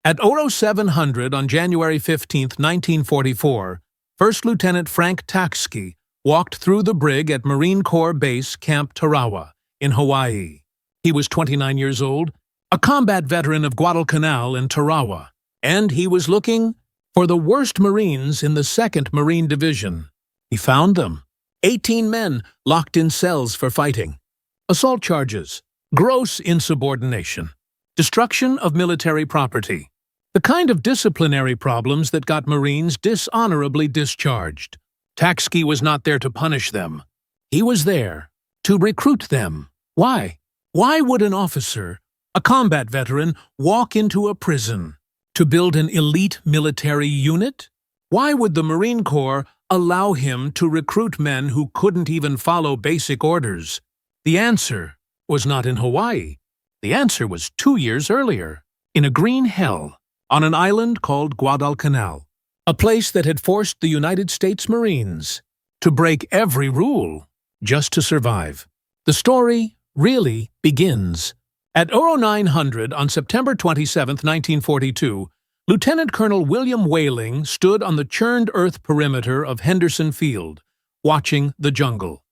At 0700 on January 15, 1944, First Lieutenant Frank Tachsky walked through the Brig at Marine Corps Base Camp Tarawa in Hawaii. He was 29 years old, a combat veteran of Guadalcanal in Tarawa, and he was looking for the worst Marines in the 2nd Marine Division. He found them. 18 men locked in cells for fighting. Assault charges, gross insubordination, destruction of military property. The kind of disciplinary problems that got Marines dishonorably discharged. Tachsky was not there to punish them. He was there to recruit them. Why? Why would an officer, a combat veteran, walk into a prison? To build an elite military unit? Why would the Marine Corps allow him to recruit men who couldn't even follow basic orders? The answer was not in Hawaii. The answer was 2 years earlier, in a green hell, on an island called Guadalcanal, a place that had forced the United States Marines to break every rule just to survive. The story really begins. At 0900 on September 27, 1942, Lieutenant Colonel William Whailing stood on the churned earth perimeter of Henderson Field, watching the jungle.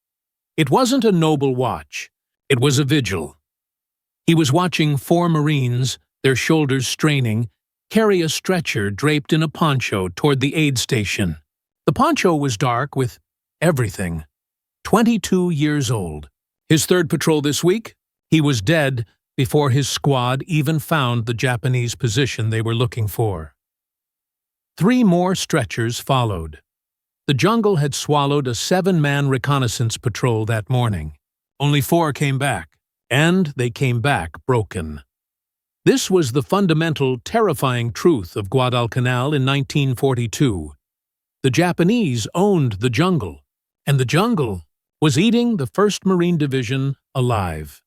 It wasn't a noble watch. It was a vigil. He was watching 4 Marines, their shoulders straining, carry a stretcher draped in a poncho toward the aid station. The poncho was dark with everything. 22 years old. His 3rd patrol this week? He was dead before his squad even found the Japanese position they were looking for. 3 more stretchers followed. The jungle had swallowed a 7-man reconnaissance patrol that morning. Only 4 came back, and they came back broken. This was the fundamental, terrifying truth of Guadalcanal in 1942. The Japanese owned the jungle, and the jungle was eating the 1st Marine Division alive.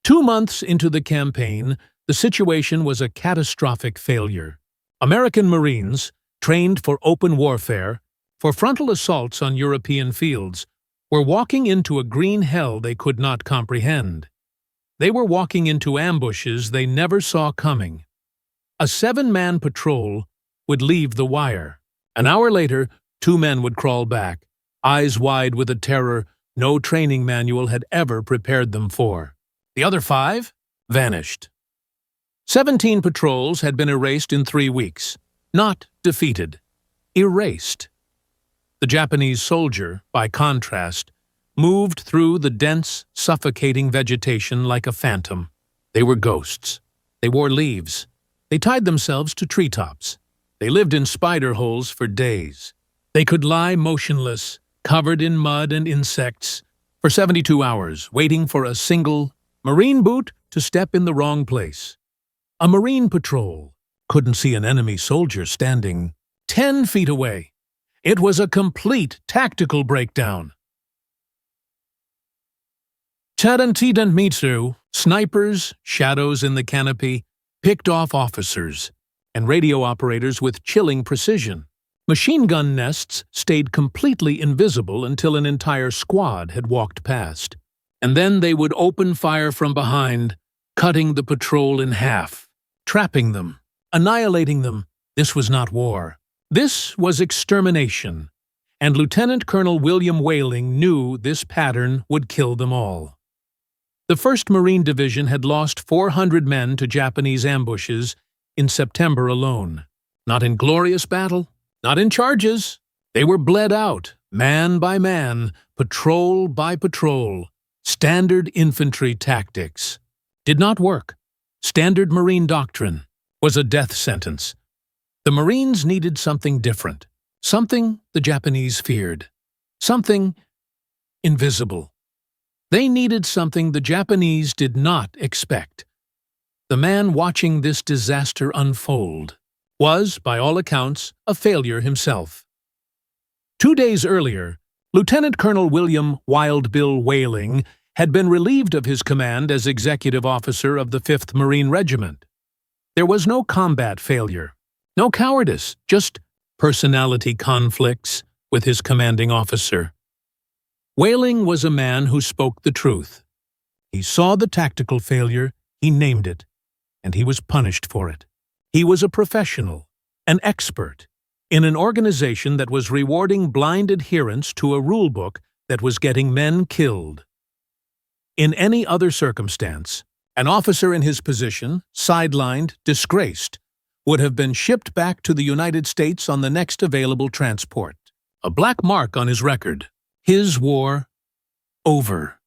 2 months into the campaign, the situation was a catastrophic failure. American Marines, trained for open warfare, for frontal assaults on European fields, were walking into a green hell they could not comprehend. They were walking into ambushes they never saw coming. A 7-man patrol would leave the wire. An hour later, 2 men would crawl back, eyes wide with a terror no training manual had ever prepared them for. The other 5 vanished. 17 patrols had been erased in 3 weeks. Not defeated. Erased. The Japanese soldier, by contrast, moved through the dense, suffocating vegetation like a phantom. They were ghosts. They wore leaves. They tied themselves to treetops. They lived in spider holes for days. They could lie motionless, covered in mud and insects, for 72 hours, waiting for a single Marine boot to step in the wrong place. A Marine patrol couldn't see an enemy soldier standing 10 feet away. It was a complete tactical breakdown. Charantidan Mitsu, snipers, shadows in the canopy, picked off officers, and radio operators with chilling precision. Machine gun nests stayed completely invisible until an entire squad had walked past. And then they would open fire from behind, cutting the patrol in half, trapping them, annihilating them. This was not war. This was extermination. And Lieutenant Colonel William Whailing knew this pattern would kill them all. The 1st Marine Division had lost 400 men to Japanese ambushes in September alone. Not in glorious battle, not in charges. They were bled out, man by man, patrol by patrol. Standard infantry tactics did not work. Standard Marine doctrine was a death sentence. The Marines needed something different, something the Japanese feared, something invisible. They needed something the Japanese did not expect. The man watching this disaster unfold was, by all accounts, a failure himself. 2 days earlier, Lieutenant Colonel William Wild Bill Whailing had been relieved of his command as executive officer of the 5th Marine Regiment. There was no combat failure, no cowardice, just personality conflicts with his commanding officer. Whailing was a man who spoke the truth. He saw the tactical failure, he named it, and he was punished for it. He was a professional, an expert, in an organization that was rewarding blind adherence to a rulebook that was getting men killed. In any other circumstance, an officer in his position, sidelined, disgraced, would have been shipped back to the United States on the next available transport. A black mark on his record. His war over.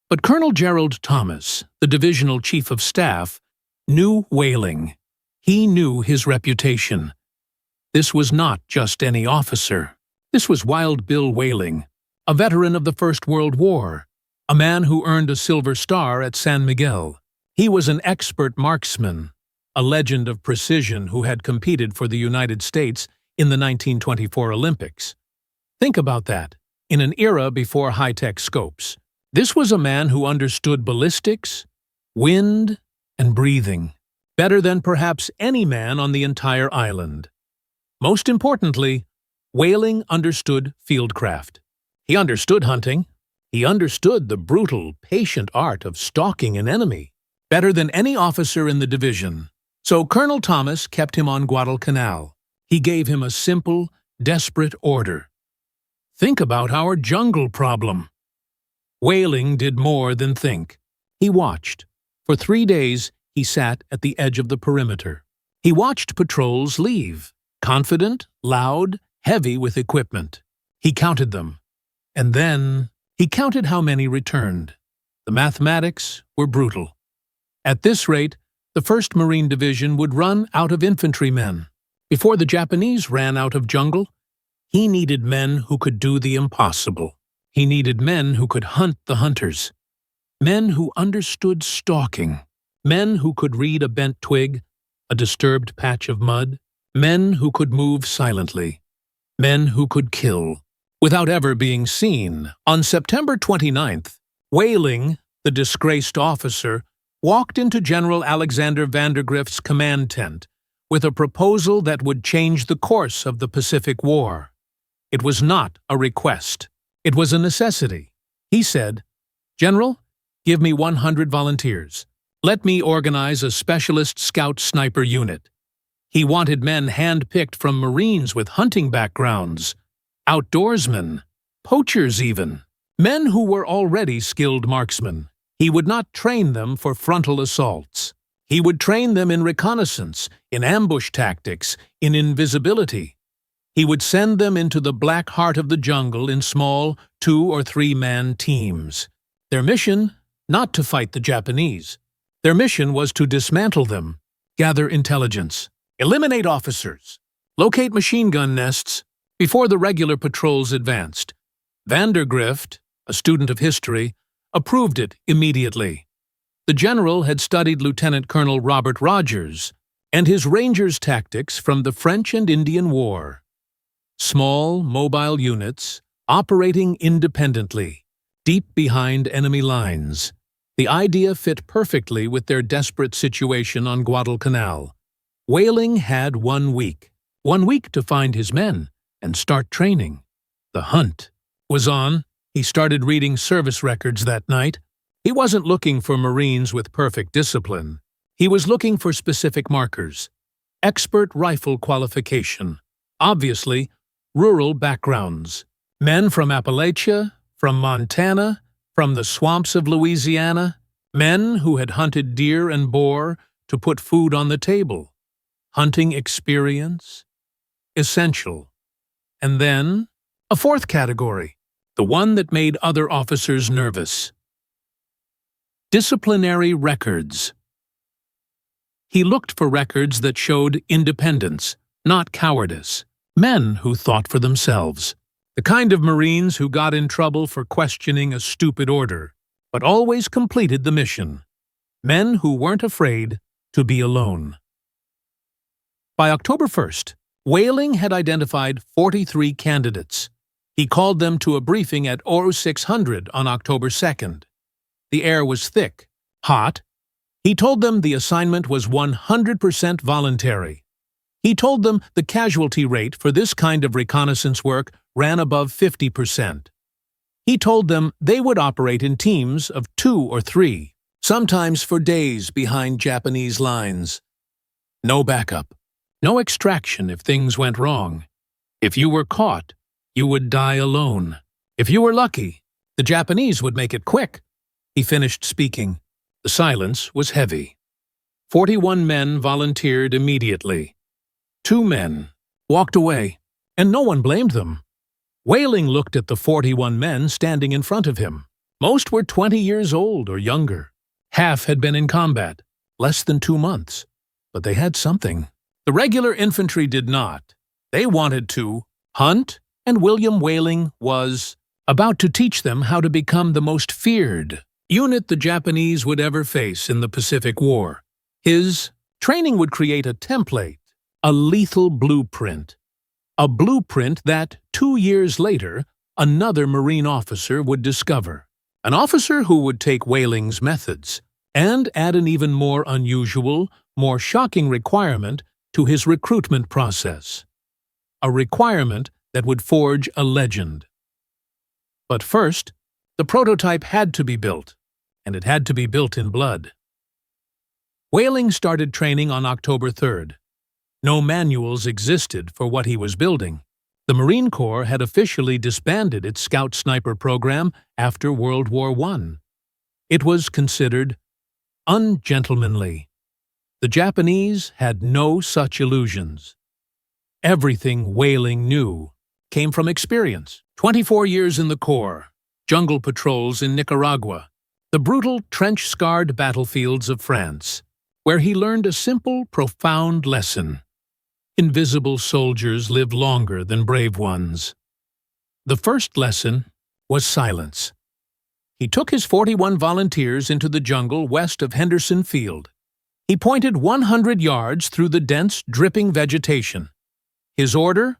But Colonel Gerald Thomas, the divisional chief of staff, knew Whailing. He knew his reputation. This was not just any officer. This was Wild Bill Whailing, a veteran of the First World War, a man who earned a Silver Star at San Miguel. He was an expert marksman, a legend of precision who had competed for the United States in the 1924 Olympics. Think about that. In an era before high-tech scopes, this was a man who understood ballistics, wind, and breathing better than perhaps any man on the entire island. Most importantly, Whailing understood fieldcraft. He understood hunting. He understood the brutal, patient art of stalking an enemy better than any officer in the division. So Colonel Thomas kept him on Guadalcanal. He gave him a simple, desperate order. Think about our jungle problem. Whailing did more than think. He watched. For 3 days, he sat at the edge of the perimeter. He watched patrols leave, confident, loud, heavy with equipment. He counted them. And then he counted how many returned. The mathematics were brutal. At this rate, the 1st Marine Division would run out of infantrymen. Before the Japanese ran out of jungle, he needed men who could do the impossible. He needed men who could hunt the hunters. Men who understood stalking. Men who could read a bent twig, a disturbed patch of mud. Men who could move silently. Men who could kill without ever being seen. On September 29th, Whailing, the disgraced officer, walked into General Alexander Vandergrift's command tent with a proposal that would change the course of the Pacific War. It was not a request. It was a necessity. He said, "General, give me 100 volunteers. Let me organize a specialist scout sniper unit." He wanted men hand-picked from Marines with hunting backgrounds, outdoorsmen, poachers even, men who were already skilled marksmen. He would not train them for frontal assaults. He would train them in reconnaissance, in ambush tactics, in invisibility. He would send them into the black heart of the jungle in small 2- or 3-man teams. Their mission, not to fight the Japanese. Their mission was to dismantle them, gather intelligence, eliminate officers, locate machine gun nests before the regular patrols advanced. Vandergrift, a student of history, approved it immediately. The general had studied Lieutenant Colonel Robert Rogers and his Rangers tactics from the French and Indian War. Small, mobile units, operating independently, deep behind enemy lines. The idea fit perfectly with their desperate situation on Guadalcanal. Whailing had 1 week. 1 week to find his men and start training. The hunt was on. He started reading service records that night. He wasn't looking for Marines with perfect discipline. He was looking for specific markers. Expert rifle qualification. Obviously, rural backgrounds. Men from Appalachia, from Montana, from the swamps of Louisiana. Men who had hunted deer and boar to put food on the table. Hunting experience. Essential. And then, a 4th category. The one that made other officers nervous. Disciplinary records. He looked for records that showed independence, not cowardice. Men who thought for themselves. The kind of Marines who got in trouble for questioning a stupid order, but always completed the mission. Men who weren't afraid to be alone. By October 1st, Whailing had identified 43 candidates. He called them to a briefing at Oru 600 on October 2nd. The air was thick, hot. He told them the assignment was 100% voluntary. He told them the casualty rate for this kind of reconnaissance work ran above 50%. He told them they would operate in teams of 2 or 3, sometimes for days behind Japanese lines. No backup. No extraction if things went wrong. If you were caught, you would die alone. If you were lucky, the Japanese would make it quick. He finished speaking. The silence was heavy. 41 men volunteered immediately. 2 men walked away, and no one blamed them. Whailing looked at the 41 men standing in front of him. Most were 20 years old or younger. Half had been in combat, less than 2 months. But they had something. The regular infantry did not. They wanted to hunt, and William Whailing was about to teach them how to become the most feared unit the Japanese would ever face in the Pacific War. His training would create a template, a lethal blueprint. A blueprint that, 2 years later, another Marine officer would discover. An officer who would take Whaling's methods and add an even more unusual, more shocking requirement to his recruitment process. A requirement that would forge a legend. But first, the prototype had to be built, and it had to be built in blood. Whailing started training on October 3rd. No manuals existed for what he was building. The Marine Corps had officially disbanded its Scout Sniper program after World War I. It was considered ungentlemanly. The Japanese had no such illusions. Everything Whailing knew came from experience. 24 years in the Corps, jungle patrols in Nicaragua, the brutal trench-scarred battlefields of France, where he learned a simple, profound lesson. Invisible soldiers live longer than brave ones. The first lesson was silence. He took his 41 volunteers into the jungle west of Henderson Field. He pointed 100 yards through the dense, dripping vegetation. His order?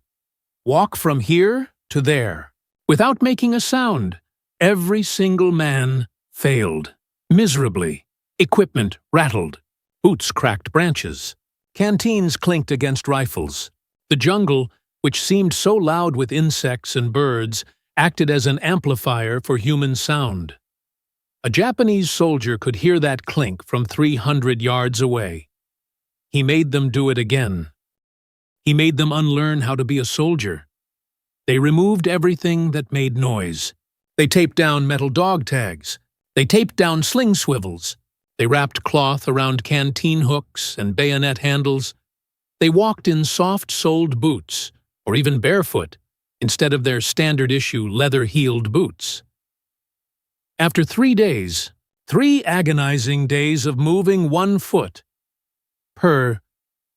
Walk from here to there. Without making a sound, every single man failed. Miserably. Equipment rattled. Boots cracked branches. Canteens clinked against rifles. The jungle, which seemed so loud with insects and birds, acted as an amplifier for human sound. A Japanese soldier could hear that clink from 300 yards away. He made them do it again. He made them unlearn how to be a soldier. They removed everything that made noise. They taped down metal dog tags. They taped down sling swivels. They wrapped cloth around canteen hooks and bayonet handles. They walked in soft-soled boots, or even barefoot, instead of their standard-issue leather-heeled boots. After 3 days, 3 agonizing days of moving 1 foot per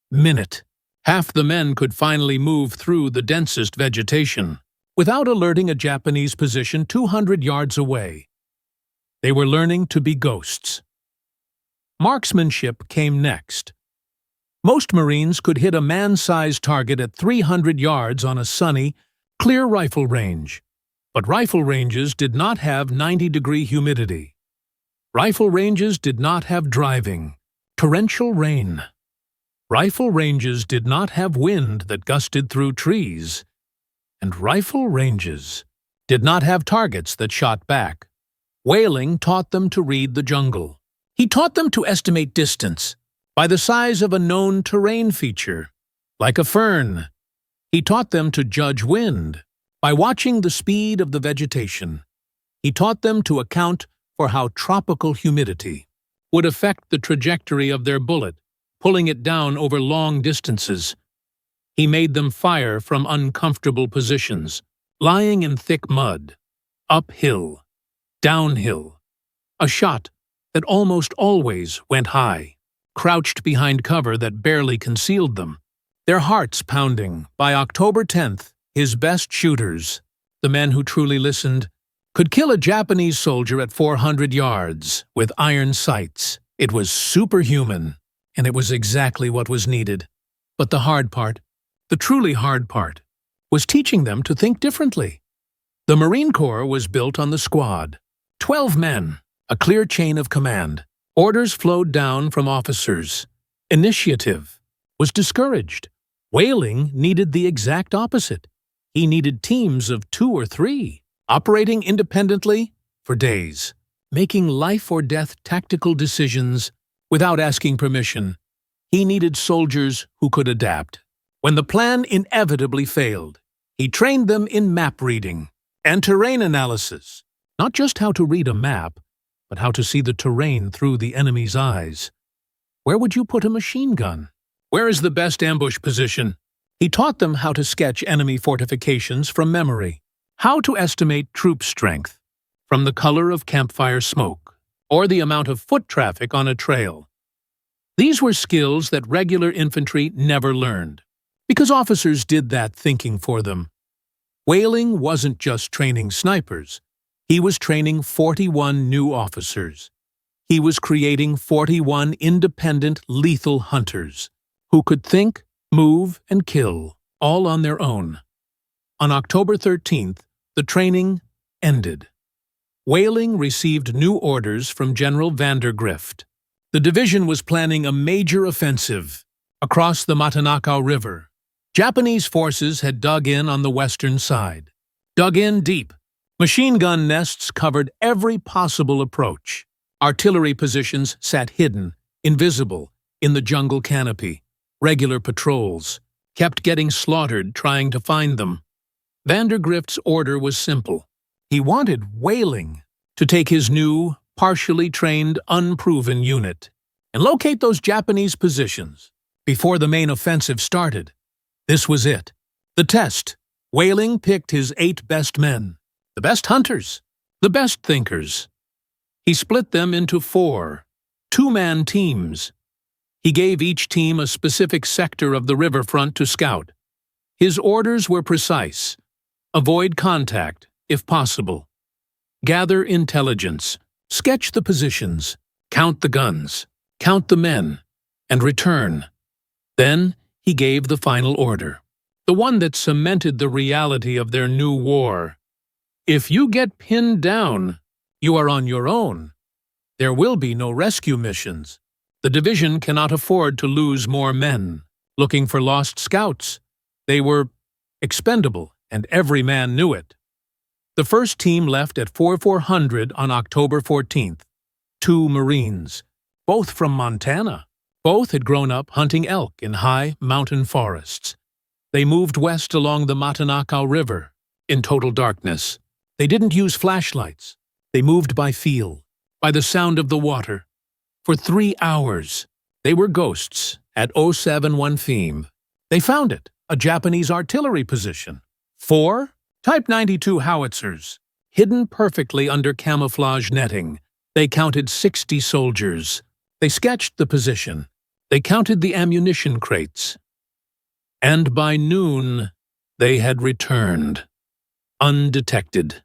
minute, half the men could finally move through the densest vegetation without alerting a Japanese position 200 yards away. They were learning to be ghosts. Marksmanship came next. Most Marines could hit a man-sized target at 300 yards on a sunny, clear rifle range. But rifle ranges did not have 90-degree humidity. Rifle ranges did not have driving, torrential rain. Rifle ranges did not have wind that gusted through trees. And rifle ranges did not have targets that shot back. Whailing taught them to read the jungle. He taught them to estimate distance by the size of a known terrain feature, like a fern. He taught them to judge wind by watching the speed of the vegetation. He taught them to account for how tropical humidity would affect the trajectory of their bullet, pulling it down over long distances. He made them fire from uncomfortable positions, lying in thick mud, uphill, downhill. A shot that almost always went high, crouched behind cover that barely concealed them. Their hearts pounding. By October 10th, his best shooters, the men who truly listened, could kill a Japanese soldier at 400 yards with iron sights. It was superhuman, and it was exactly what was needed. But the hard part, the truly hard part, was teaching them to think differently. The Marine Corps was built on the squad. 12 men, a clear chain of command. Orders flowed down from officers. Initiative was discouraged. Whaling needed the exact opposite. He needed teams of 2 or 3, operating independently for days, making life-or-death tactical decisions without asking permission. He needed soldiers who could adapt. When the plan inevitably failed, he trained them in map reading and terrain analysis. Not just how to read a map, but how to see the terrain through the enemy's eyes. Where would you put a machine gun? Where is the best ambush position? He taught them how to sketch enemy fortifications from memory, how to estimate troop strength from the color of campfire smoke, or the amount of foot traffic on a trail. These were skills that regular infantry never learned, because officers did that thinking for them. Whaling wasn't just training snipers. He was training 41 new officers. He was creating 41 independent, lethal hunters who could think, move, and kill, all on their own. On October 13th, the training ended. Whaling received new orders from General Vandergrift. The division was planning a major offensive across the Matanakaw River. Japanese forces had dug in on the western side. Dug in deep. Machine gun nests covered every possible approach. Artillery positions sat hidden, invisible, in the jungle canopy. Regular patrols kept getting slaughtered trying to find them. Vandergrift's order was simple. He wanted Whaling to take his new, partially trained, unproven unit and locate those Japanese positions before the main offensive started. This was it. The test. Whaling picked his 8 best men, the best hunters, the best thinkers. He split them into 4 two-man teams. He gave each team a specific sector of the riverfront to scout. His orders were precise. Avoid contact, if possible. Gather intelligence. Sketch the positions. Count the guns. Count the men. And return. Then he gave the final order, the one that cemented the reality of their new war. If you get pinned down, you are on your own. There will be no rescue missions. The division cannot afford to lose more men looking for lost scouts. They were expendable, and every man knew it. The first team left at 4400 on October 14th. 2 Marines, both from Montana. Both had grown up hunting elk in high mountain forests. They moved west along the Matanakaw River in total darkness. They didn't use flashlights. They moved by feel, by the sound of the water. For 3 hours, they were ghosts at 071 Thieves. They found it, a Japanese artillery position. 4 Type 92 howitzers, hidden perfectly under camouflage netting. They counted 60 soldiers. They sketched the position. They counted the ammunition crates. And by noon, they had returned, undetected.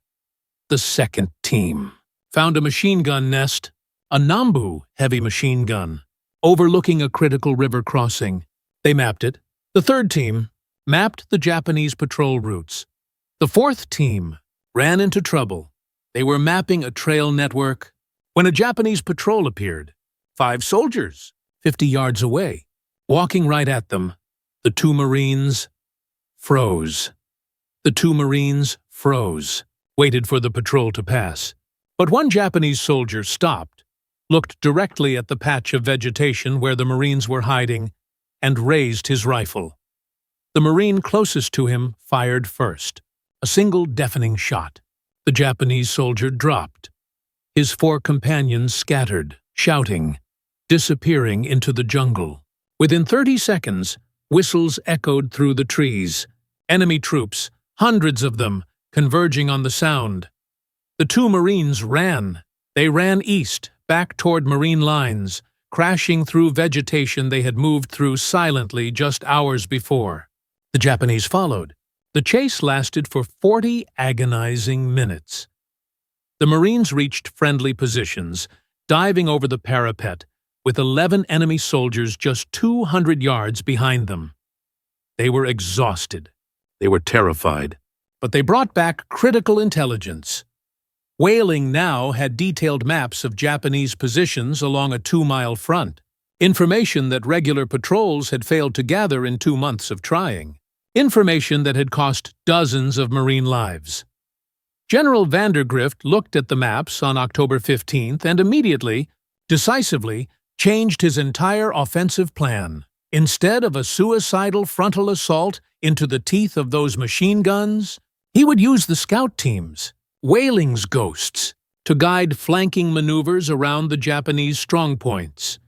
The second team found a machine gun nest, a Nambu heavy machine gun, overlooking a critical river crossing. They mapped it. The third team mapped the Japanese patrol routes. The fourth team ran into trouble. They were mapping a trail network when a Japanese patrol appeared. 5 soldiers, 50 yards away, walking right at them. The 2 Marines froze. The 2 Marines froze, waited for the patrol to pass. But one Japanese soldier stopped, looked directly at the patch of vegetation where the Marines were hiding, and raised his rifle. The Marine closest to him fired first. A single deafening shot. The Japanese soldier dropped. His 4 companions scattered, shouting, disappearing into the jungle. Within 30 seconds, whistles echoed through the trees. Enemy troops, hundreds of them, converging on the sound. The 2 Marines ran. They ran east, back toward Marine lines, crashing through vegetation they had moved through silently just hours before. The Japanese followed. The chase lasted for 40 agonizing minutes. The Marines reached friendly positions, diving over the parapet, with 11 enemy soldiers just 200 yards behind them. They were exhausted. They were terrified. But they brought back critical intelligence. Whaling now had detailed maps of Japanese positions along a 2-mile front, information that regular patrols had failed to gather in 2 months of trying. Information that had cost dozens of Marine lives. General Vandergrift looked at the maps on October 15th and immediately, decisively, changed his entire offensive plan. Instead of a suicidal frontal assault into the teeth of those machine guns, he would use the scout teams, Whaling's ghosts, to guide flanking maneuvers around the Japanese strongpoints.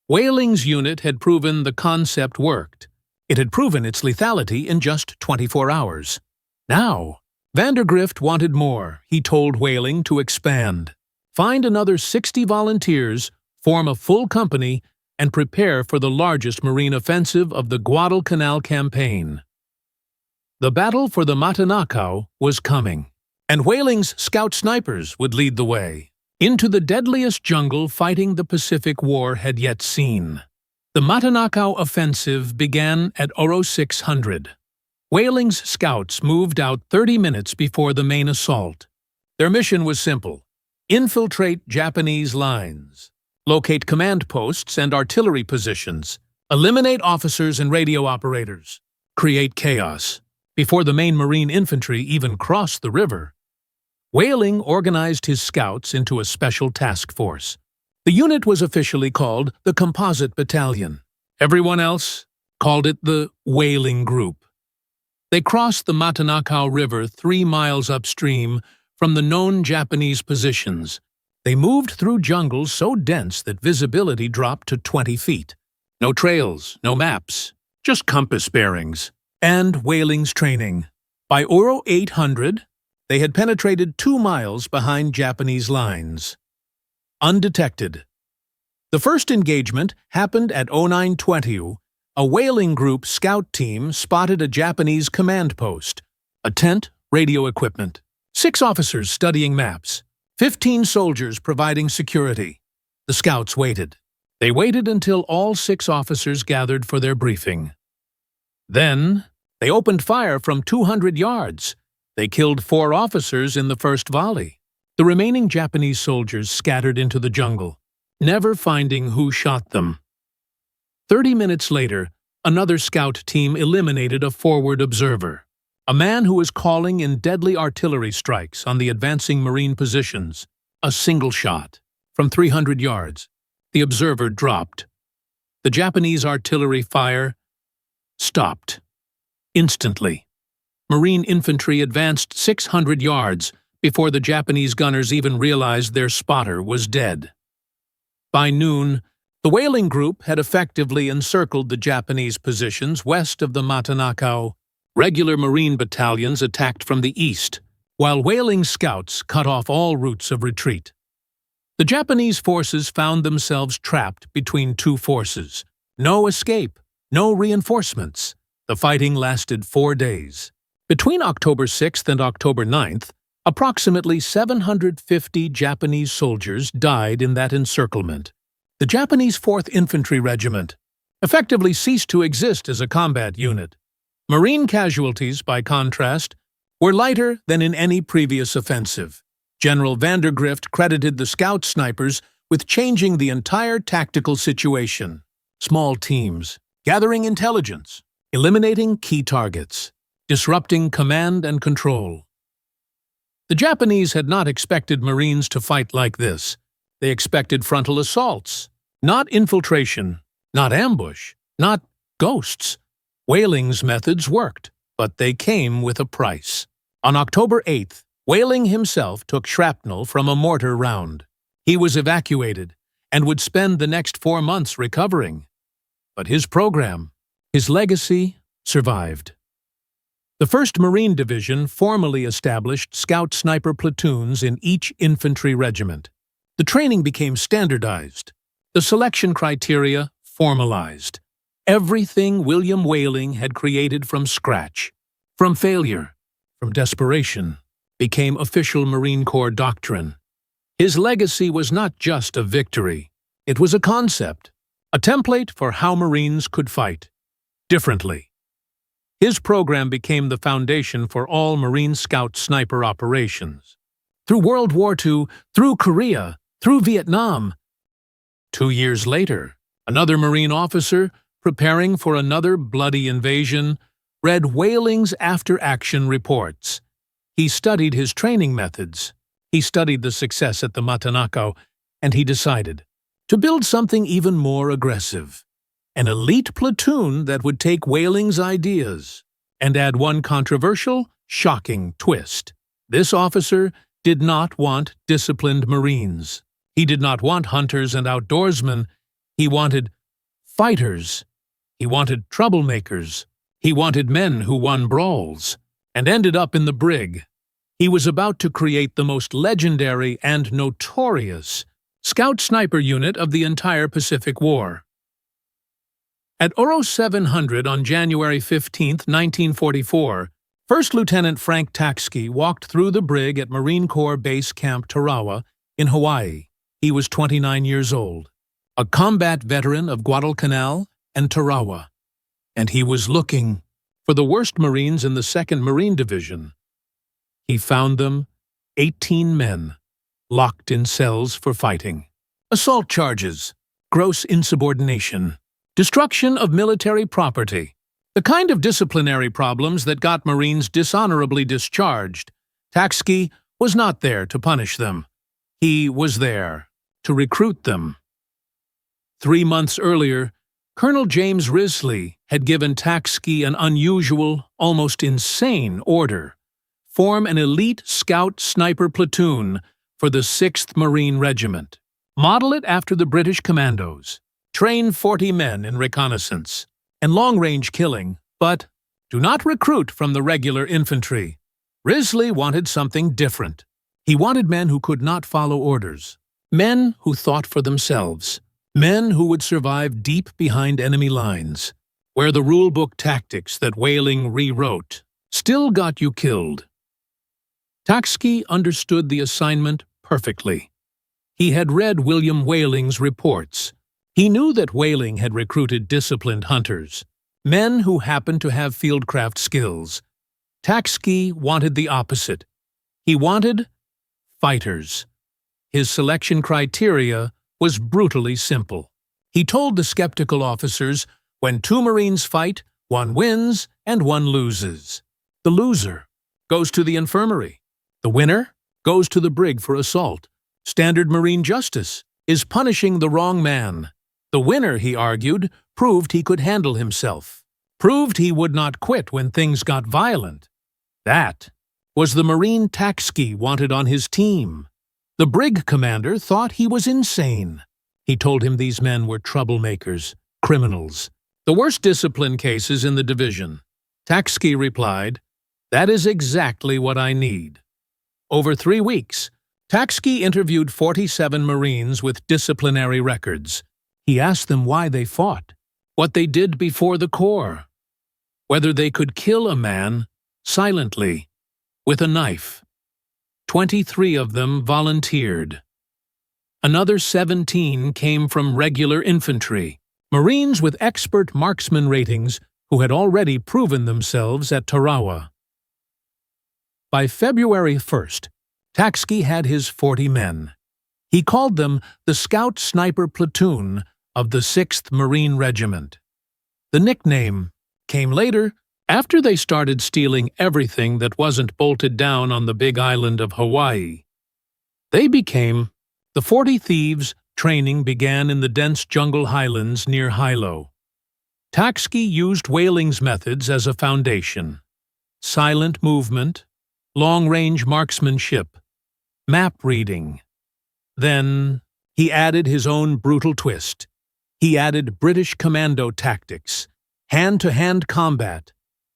Whaling's unit had proven the concept worked. It had proven its lethality in just 24 hours. Now, Vandergrift wanted more. He told Whaling to expand. Find another 60 volunteers, form a full company, and prepare for the largest marine offensive of the Guadalcanal campaign. The battle for the Matanakaw was coming, and Whaling's scout snipers would lead the way into the deadliest jungle fighting the Pacific War had yet seen. The Matanakaw offensive began at Oro 600. Whaling's scouts moved out 30 minutes before the main assault. Their mission was simple: infiltrate Japanese lines, locate command posts and artillery positions, eliminate officers and radio operators, create chaos. Before the main Marine infantry even crossed the river, Whaling organized his scouts into a special task force. The unit was officially called the Composite Battalion. Everyone else called it the Whaling Group. They crossed the Matanakaw River 3 miles upstream from the known Japanese positions. They moved through jungles so dense that visibility dropped to 20 feet. No trails, no maps, just compass bearings. And Whaling's training. By Oro 800, they had penetrated 2 miles behind Japanese lines. Undetected. The first engagement happened at 0920. A Whaling Group scout team spotted a Japanese command post, a tent, radio equipment, 6 officers studying maps, 15 soldiers providing security. The scouts waited. They waited until all 6 officers gathered for their briefing. Then, they opened fire from 200 yards. They killed 4 officers in the first volley. The remaining Japanese soldiers scattered into the jungle, never finding who shot them. 30 minutes later, another scout team eliminated a forward observer, a man who was calling in deadly artillery strikes on the advancing Marine positions. A single shot. From 300 yards, the observer dropped. The Japanese artillery fire stopped. Instantly, Marine infantry advanced 600 yards before the Japanese gunners even realized their spotter was dead. By noon, the Whaling Group had effectively encircled the Japanese positions west of the Matanakaw. Regular Marine battalions attacked from the east, while Whaling scouts cut off all routes of retreat. The Japanese forces found themselves trapped between 2 forces. No escape, no reinforcements. The fighting lasted 4 days. Between October 6th and October 9th, approximately 750 Japanese soldiers died in that encirclement. The Japanese 4th Infantry Regiment effectively ceased to exist as a combat unit. Marine casualties, by contrast, were lighter than in any previous offensive. General Vandergrift credited the scout snipers with changing the entire tactical situation. Small teams, gathering intelligence, eliminating key targets, disrupting command and control. The Japanese had not expected Marines to fight like this. They expected frontal assaults, not infiltration, not ambush, not ghosts. Whaling's methods worked, but they came with a price. On October 8th, Whaling himself took shrapnel from a mortar round. He was evacuated and would spend the next 4 months recovering. But his program, his legacy, survived. The 1st Marine Division formally established scout sniper platoons in each infantry regiment. The training became standardized, the selection criteria formalized. Everything William Whaling had created from scratch, from failure, from desperation, became official Marine Corps doctrine. His legacy was not just a victory. It was a concept, a template for how Marines could fight differently. His program became the foundation for all Marine Scout sniper operations. Through World War II, through Korea, through Vietnam. 2 years later, another Marine officer, preparing for another bloody invasion, read Whaling's after-action reports. He studied his training methods. He studied the success at the Matanakaw, and he decided, to build something even more aggressive. An elite platoon that would take Whaling's ideas and add one controversial, shocking twist. This officer did not want disciplined Marines. He did not want hunters and outdoorsmen. He wanted fighters. He wanted troublemakers. He wanted men who won brawls and ended up in the Brig. He was about to create the most legendary and notorious scout sniper unit of the entire Pacific War. At Oro 700 on January 15, 1944, First Lieutenant Frank Tachsky walked through the Brig at Marine Corps Base Camp Tarawa in Hawaii. He was 29 years old, a combat veteran of Guadalcanal and Tarawa, and he was looking for the worst Marines in the 2nd Marine Division. He found them, 18 men, locked in cells for fighting. Assault charges, gross insubordination, destruction of military property, the kind of disciplinary problems that got Marines dishonorably discharged. Tachsky was not there to punish them. He was there to recruit them. 3 months earlier, Colonel James Risley had given Tachsky an unusual, almost insane order: form an elite scout sniper platoon for the 6th Marine Regiment. Model it after the British commandos. Train 40 men in reconnaissance and long-range killing, but do not recruit from the regular infantry. Risley wanted something different. He wanted men who could not follow orders, men who thought for themselves, men who would survive deep behind enemy lines, where the rulebook tactics that Whaling rewrote still got you killed. Tachsky understood the assignment perfectly. He had read William Whaling's reports. He knew that Whaling had recruited disciplined hunters, men who happened to have fieldcraft skills. Tachsky wanted the opposite. He wanted fighters. His selection criteria was brutally simple. He told the skeptical officers, when 2 Marines fight, one wins and one loses. The loser goes to the infirmary. The winner goes to the Brig for assault. Standard Marine justice is punishing the wrong man. The winner, he argued, proved he could handle himself, proved he would not quit when things got violent. That was the Marine Tachsky wanted on his team. The Brig commander thought he was insane. He told him these men were troublemakers, criminals, the worst discipline cases in the division. Tachsky replied, "That is exactly what I need." Over 3 weeks, Tachsky interviewed 47 Marines with disciplinary records. He asked them why they fought, what they did before the Corps, whether they could kill a man silently with a knife. 23 of them volunteered. Another 17 came from regular infantry, Marines with expert marksman ratings who had already proven themselves at Tarawa. By February 1st, Tachsky had his 40 men. He called them the Scout Sniper Platoon of the 6th Marine Regiment. The nickname came later, after they started stealing everything that wasn't bolted down on the big island of Hawaii. They became the 40 Thieves. Training began in the dense jungle highlands near Hilo. Tachsky used Whaling's methods as a foundation: silent movement, long-range marksmanship, map reading. Then he added his own brutal twist. He added British commando tactics, hand-to-hand combat,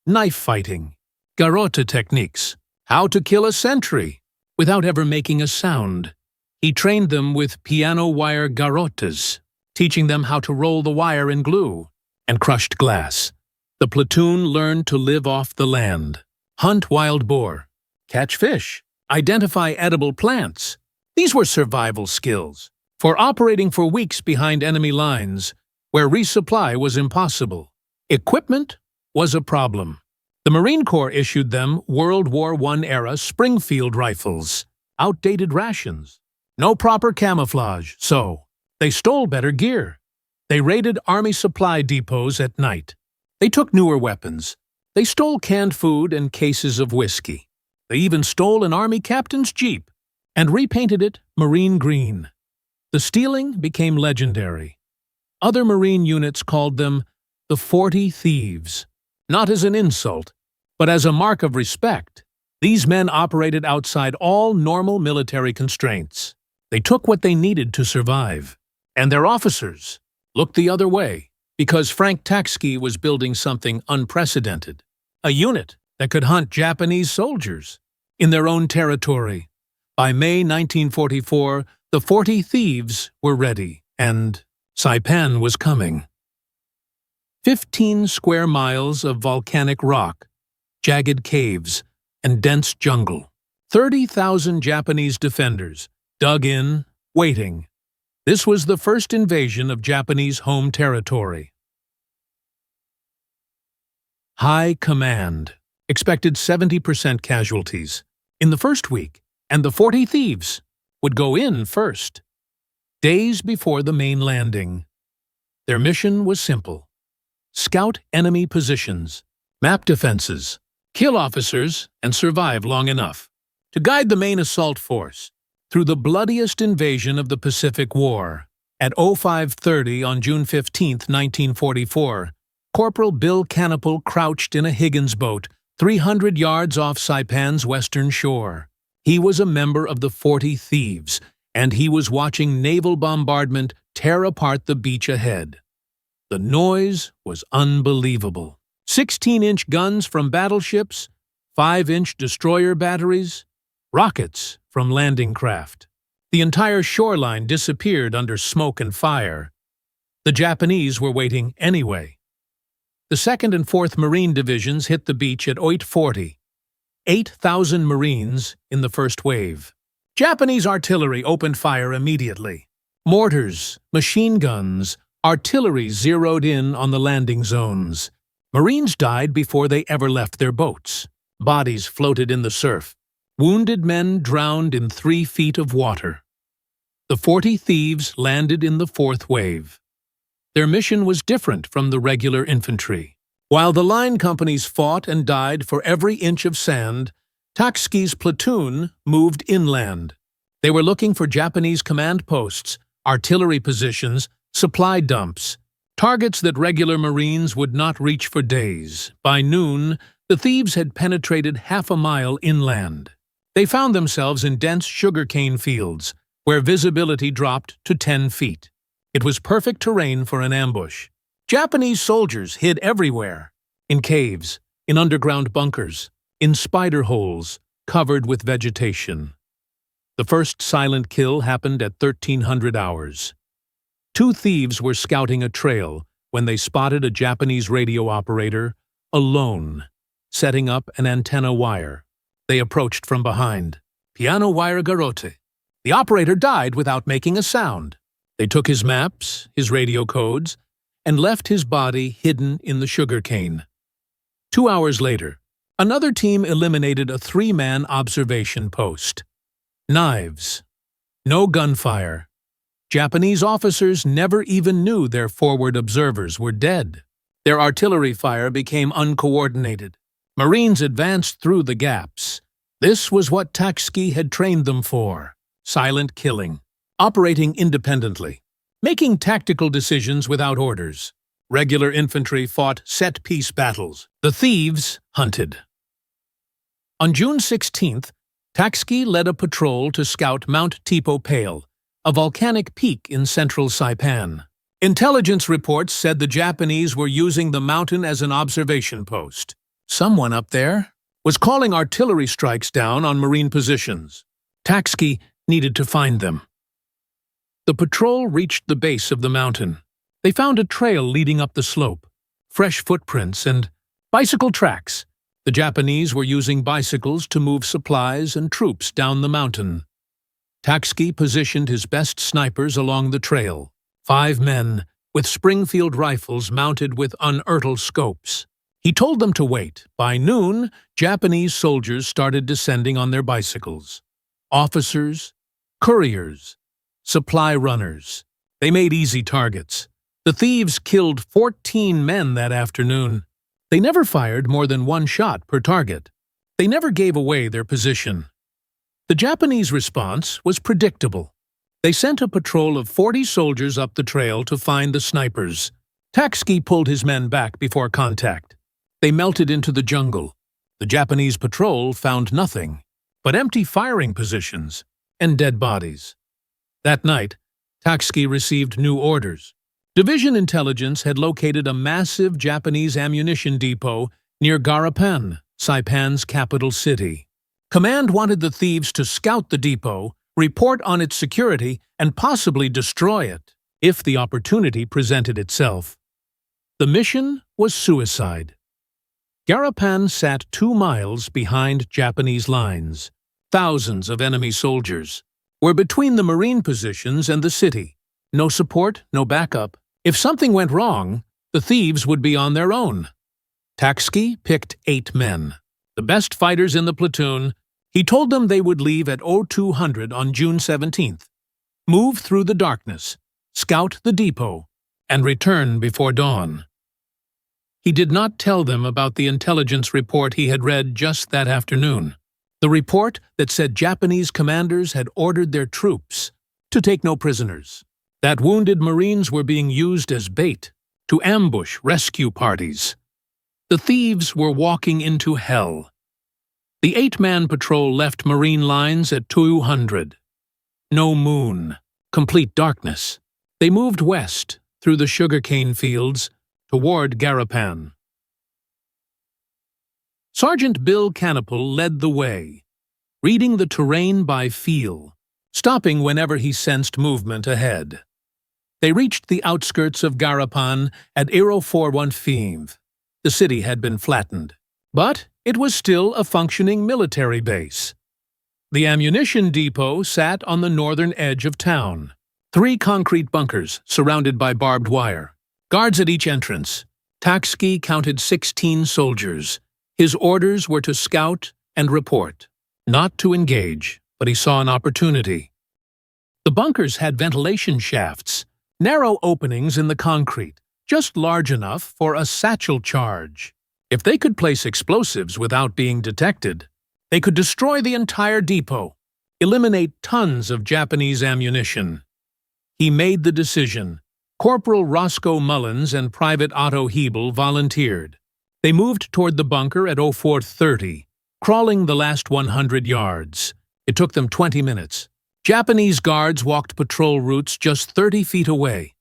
knife fighting, garrote techniques, how to kill a sentry without ever making a sound. He trained them with piano wire garrotes, teaching them how to roll the wire in glue and crushed glass. The platoon learned to live off the land, hunt wild boar, catch fish, identify edible plants. These were survival skills for operating for weeks behind enemy lines where resupply was impossible. Equipment was a problem. The Marine Corps issued them World War I-era Springfield rifles, outdated rations, no proper camouflage, so they stole better gear. They raided Army supply depots at night. They took newer weapons. They stole canned food and cases of whiskey. They even stole an Army captain's Jeep and repainted it marine green. The stealing became legendary. Other Marine units called them the 40 Thieves, not as an insult, but as a mark of respect. These men operated outside all normal military constraints. They took what they needed to survive, and their officers looked the other way because Frank Tachsky was building something unprecedented, a unit that could hunt Japanese soldiers in their own territory. By May 1944, the 40 Thieves were ready, and Saipan was coming. 15 square miles of volcanic rock, jagged caves, and dense jungle. 30,000 Japanese defenders dug in, waiting. This was the first invasion of Japanese home territory. High Command expected 70% casualties in the first week, and the 40 Thieves would go in first. Days before the main landing. Their mission was simple: scout enemy positions, map defenses, kill officers, and survive long enough to guide the main assault force through the bloodiest invasion of the Pacific War. At 05:30 on June 15, 1944, Corporal Bill Canopel crouched in a Higgins boat 300 yards off Saipan's western shore. He was a member of the 40 Thieves, and he was watching naval bombardment tear apart the beach ahead. The noise was unbelievable. 16-inch guns from battleships, 5-inch destroyer batteries, rockets from landing craft. The entire shoreline disappeared under smoke and fire. The Japanese were waiting anyway. The 2nd and 4th Marine Divisions hit the beach at 08:40. 8,000 Marines in the first wave. Japanese artillery opened fire immediately. Mortars, machine guns, artillery zeroed in on the landing zones. Marines died before they ever left their boats. Bodies floated in the surf. Wounded men drowned in 3 feet of water. The 40 Thieves landed in the 4th wave. Their mission was different from the regular infantry. While the line companies fought and died for every inch of sand, Tachsky's platoon moved inland. They were looking for Japanese command posts, artillery positions, supply dumps, targets that regular Marines would not reach for days. By noon, the Thieves had penetrated half a mile inland. They found themselves in dense sugarcane fields, where visibility dropped to 10 feet. It was perfect terrain for an ambush. Japanese soldiers hid everywhere, in caves, in underground bunkers, in spider holes covered with vegetation. The first silent kill happened at 1300 hours. 2 thieves were scouting a trail when they spotted a Japanese radio operator, alone, setting up an antenna wire. They approached from behind. Piano wire garrote. The operator died without making a sound. They took his maps, his radio codes, and left his body hidden in the sugarcane. 2 hours later, another team eliminated a 3-man observation post. Knives. No gunfire. Japanese officers never even knew their forward observers were dead. Their artillery fire became uncoordinated. Marines advanced through the gaps. This was what Tachsky had trained them for: silent killing, operating independently, making tactical decisions without orders. Regular infantry fought set-piece battles. The thieves hunted. On June 16th, Tachsky led a patrol to scout Mount Tipo Pale, a volcanic peak in central Saipan. Intelligence reports said the Japanese were using the mountain as an observation post. Someone up there was calling artillery strikes down on Marine positions. Tachsky needed to find them. The patrol reached the base of the mountain. They found a trail leading up the slope, fresh footprints and bicycle tracks. The Japanese were using bicycles to move supplies and troops down the mountain. Tachsky positioned his best snipers along the trail, 5 men with Springfield rifles mounted with unearthed scopes. He told them to wait. By noon, Japanese soldiers started descending on their bicycles. Officers, couriers, supply runners. They made easy targets. The thieves killed 14 men that afternoon. They never fired more than 1 shot per target. They never gave away their position. The Japanese response was predictable. They sent a patrol of 40 soldiers up the trail to find the snipers. Tachsky pulled his men back before contact. They melted into the jungle. The Japanese patrol found nothing but empty firing positions and dead bodies. That night, Tachsky received new orders. Division intelligence had located a massive Japanese ammunition depot near Guadalcanal, Saipan's capital city. Command wanted the thieves to scout the depot, report on its security, and possibly destroy it, if the opportunity presented itself. The mission was suicide. Guadalcanal sat 2 miles behind Japanese lines. Thousands of enemy soldiers were between the marine positions and the city. No support, no backup. If something went wrong, the thieves would be on their own. Tachsky picked 8 men, the best fighters in the platoon. He told them they would leave at 0200 on June 17th, move through the darkness, scout the depot, and return before dawn. He did not tell them about the intelligence report he had read just that afternoon. The report that said Japanese commanders had ordered their troops to take no prisoners, that wounded Marines were being used as bait to ambush rescue parties. The thieves were walking into hell. The 8-man patrol left Marine lines at 200. No moon, complete darkness. They moved west through the sugarcane fields toward Guadalcanal. Sergeant Bill Canopel led the way, reading the terrain by feel, stopping whenever he sensed movement ahead. They reached the outskirts of Guadalcanal at 041 The city had been flattened, but it was still a functioning military base. The ammunition depot sat on the northern edge of town. 3 concrete bunkers surrounded by barbed wire. Guards at each entrance. Tachsky counted 16 soldiers. His orders were to scout and report, not to engage, but he saw an opportunity. The bunkers had ventilation shafts, narrow openings in the concrete, just large enough for a satchel charge. If they could place explosives without being detected, they could destroy the entire depot, eliminate tons of Japanese ammunition. He made the decision. Corporal Roscoe Mullins and Private Otto Hebel volunteered. They moved toward the bunker at 0430, crawling the last 100 yards. It took them 20 minutes. Japanese guards walked patrol routes just 30 feet away.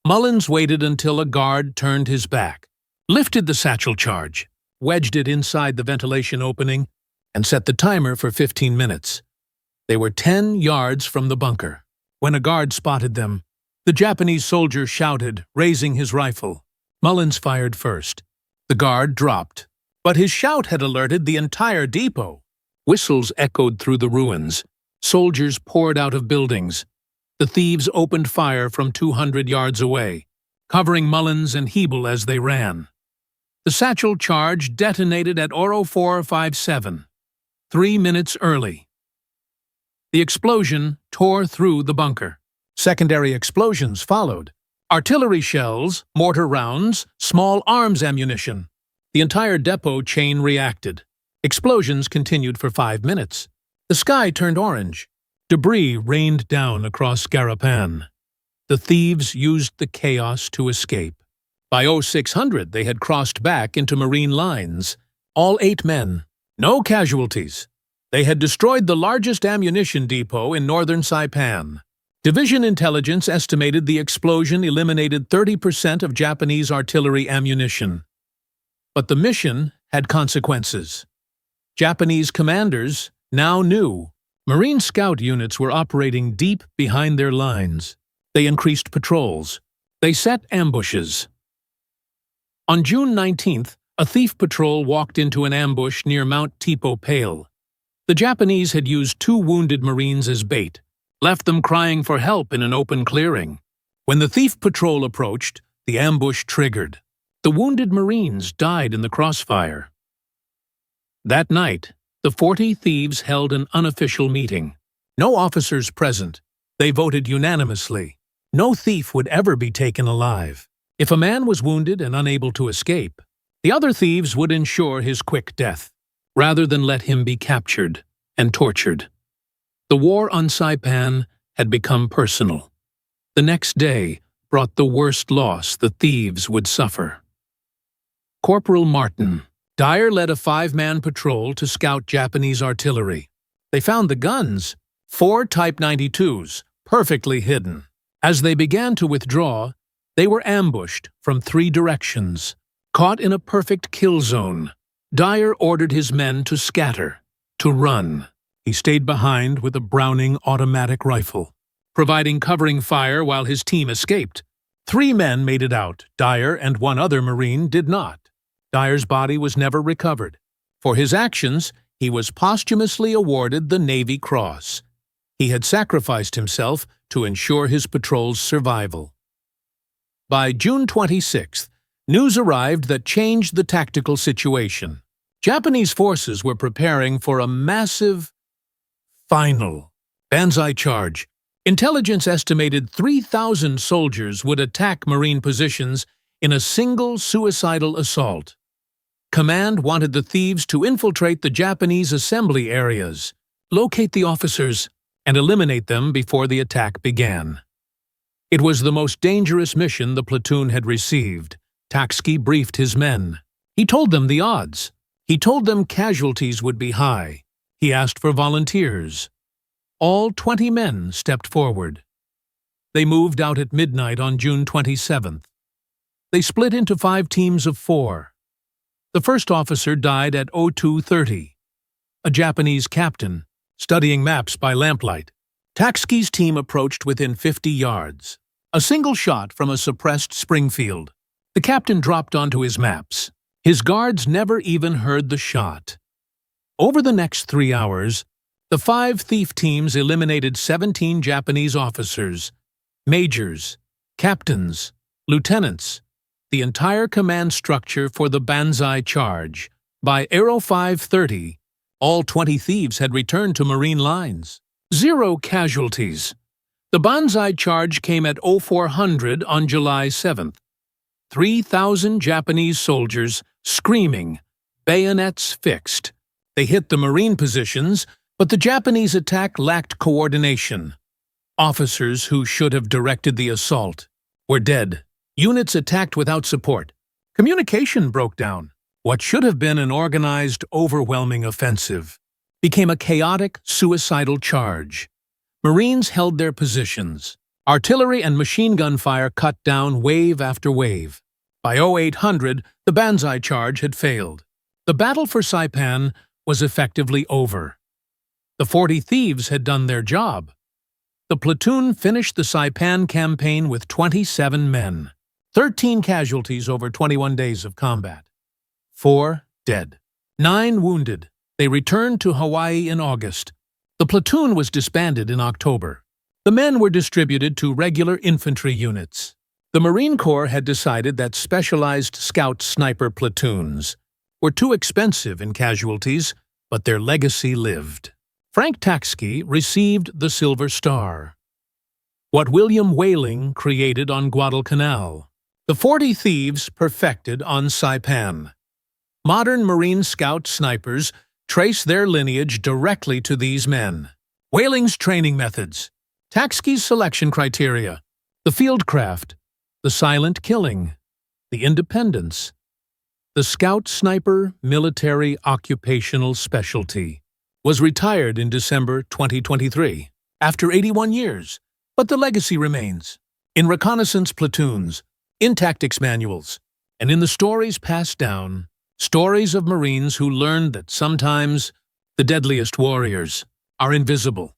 Mullins waited until a guard turned his back, lifted the satchel charge, wedged it inside the ventilation opening, and set the timer for 15 minutes. They were 10 yards from the bunker. When a guard spotted them, the Japanese soldier shouted, raising his rifle. Mullins fired first. The guard dropped, but his shout had alerted the entire depot. Whistles echoed through the ruins. Soldiers poured out of buildings. The thieves opened fire from 200 yards away, covering Mullins and Hebel as they ran. The satchel charge detonated at 0457, 3 minutes early. The explosion tore through the bunker. Secondary explosions followed. Artillery shells, mortar rounds, small arms ammunition. The entire depot chain reacted. Explosions continued for 5 minutes. The sky turned orange. Debris rained down across Guadalcanal. The thieves used the chaos to escape. By 0600, they had crossed back into Marine lines. All 8 men. No casualties. They had destroyed the largest ammunition depot in northern Saipan. Division intelligence estimated the explosion eliminated 30% of Japanese artillery ammunition. But the mission had consequences. Japanese commanders now knew Marine scout units were operating deep behind their lines. They increased patrols. They set ambushes. On June 19th, a thief patrol walked into an ambush near Mount Tipo Pale. The Japanese had used 2 wounded Marines as bait, left them crying for help in an open clearing. When the thief patrol approached, the ambush triggered. The wounded Marines died in the crossfire. That night, the 40 thieves held an unofficial meeting. No officers present. They voted unanimously. No thief would ever be taken alive. If a man was wounded and unable to escape, the other thieves would ensure his quick death, rather than let him be captured and tortured. The war on Saipan had become personal. The next day brought the worst loss the thieves would suffer. Corporal Martin. Dyer led a 5-man patrol to scout Japanese artillery. They found the guns, 4 Type 92s, perfectly hidden. As they began to withdraw, they were ambushed from 3 directions. Caught in a perfect kill zone, Dyer ordered his men to scatter, to run. He stayed behind with a Browning automatic rifle, providing covering fire while his team escaped. 3 men made it out. Dyer and 1 other Marine did not. Dyer's body was never recovered. For his actions, he was posthumously awarded the Navy Cross. He had sacrificed himself to ensure his patrol's survival. By June 26th, news arrived that changed the tactical situation. Japanese forces were preparing for a massive, final Banzai charge. Intelligence estimated 3,000 soldiers would attack Marine positions in a single suicidal assault. Command wanted the thieves to infiltrate the Japanese assembly areas, locate the officers, and eliminate them before the attack began. It was the most dangerous mission the platoon had received. Tachsky briefed his men. He told them the odds. He told them casualties would be high. He asked for volunteers. All 20 men stepped forward. They moved out at midnight on June 27th. They split into 5 teams of 4. The first officer died at 02:30. A Japanese captain, studying maps by lamplight. Tachsky's team approached within 50 yards. A single shot from a suppressed Springfield. The captain dropped onto his maps. His guards never even heard the shot. Over the next 3 hours, the 5 thief teams eliminated 17 Japanese officers, majors, captains, lieutenants, the entire command structure for the Banzai charge. By 05:30, all 20 thieves had returned to Marine lines. 0 casualties. The Banzai charge came at 0400 on July 7th. 3,000 Japanese soldiers screaming, bayonets fixed. They hit the Marine positions, but the Japanese attack lacked coordination. Officers who should have directed the assault were dead. Units attacked without support. Communication broke down. What should have been an organized, overwhelming offensive became a chaotic, suicidal charge. Marines held their positions. Artillery and machine gun fire cut down wave after wave. By 0800, the Banzai charge had failed. The battle for Saipan was effectively over. The 40 thieves had done their job. The platoon finished the Saipan campaign with 27 men. 13 casualties over 21 days of combat. 4 dead. 9 wounded. They returned to Hawaii in August. The platoon was disbanded in October. The men were distributed to regular infantry units. The Marine Corps had decided that specialized scout sniper platoons were too expensive in casualties, but their legacy lived. Frank Tachsky received the Silver Star. What William Whailing created on Guadalcanal. The 40 thieves perfected on Saipan. Modern Marine Scout snipers trace their lineage directly to these men. Whaling's training methods, Tachsky's selection criteria, the fieldcraft, the silent killing, the independence, the Scout Sniper Military Occupational Specialty, was retired in December 2023, after 81 years, but the legacy remains. In reconnaissance platoons, in tactics manuals, and in the stories passed down, stories of Marines who learned that sometimes the deadliest warriors are invisible.